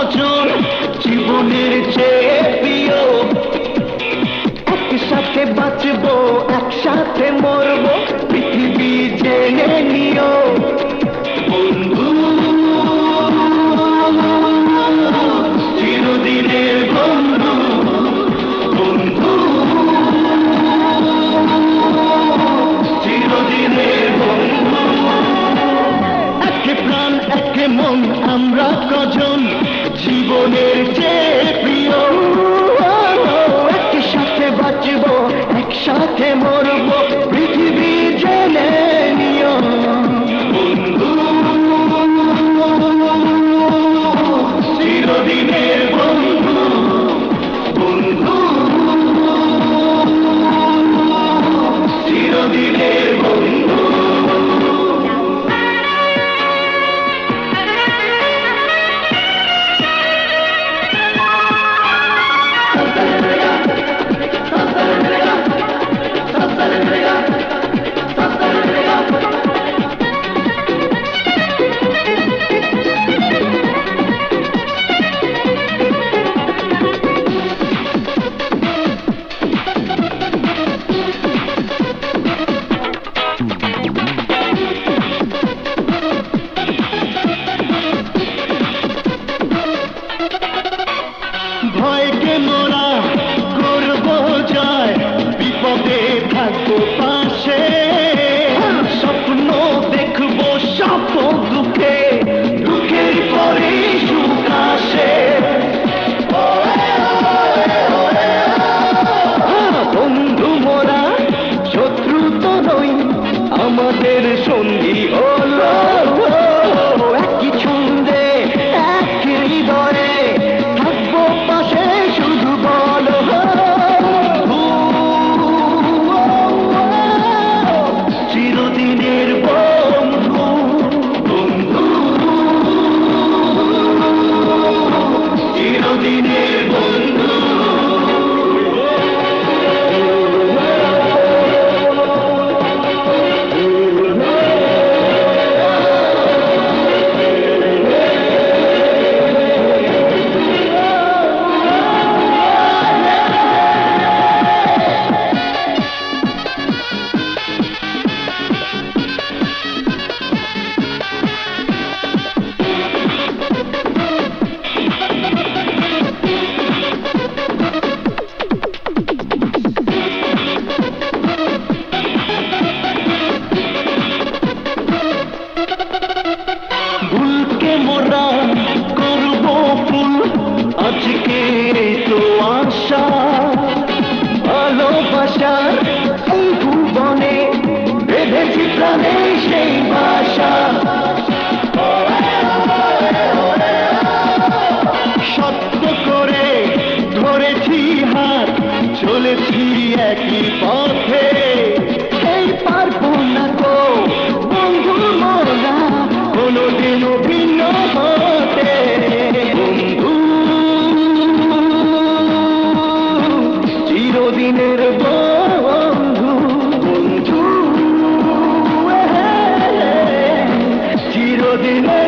কজন জীবনের চেয়ে প্রিয়, একসাথে বাঁচবো একসাথে মরবো পৃথিবী জেনে নিও বন্ধু, চিরদিনের বন্ধু, বন্ধু চিরদিনের বন্ধু। একে প্রাণ একে মন আমরা কজন জীবনের চেয়ে প্রিয়, একসাথে বাঁচবো একসাথে মরবো পৃথিবী জেনে নিও বন্ধু, চিরদিনের বন্ধু, বন্ধু চিরদিনের বন্ধু। ভয়কে মোরা করবো জয়, বিপদে থাকবো পাশে, স্বপ্ন দেখবো সব দুঃখে, দুঃখের পরে সুখ আসে। বন্ধু মোরা শত্রু তো নই, আমাদের সঙ্গী হলো একই ছন্দে এক হৃদয়ে থাকবো পাশে শুধু বলো চিরদিনের বন্ধু, বন্ধু চিরদিনের বন্ধু। ভুলকে মোরা করবো ফুল, আজকে তো আশা ভালোবাসার এই ভুবনে বেঁধেছি প্রাণে সেই বাসা। সত্য করে ধরেছি হাত, চলেছি একই পথে, এই পারবো না তো বন্ধু মোরা কোনোদিনও ভিন্ন হতে বন্ধু, চিরদিনের বন্ধু, বন্ধু চিরদিনের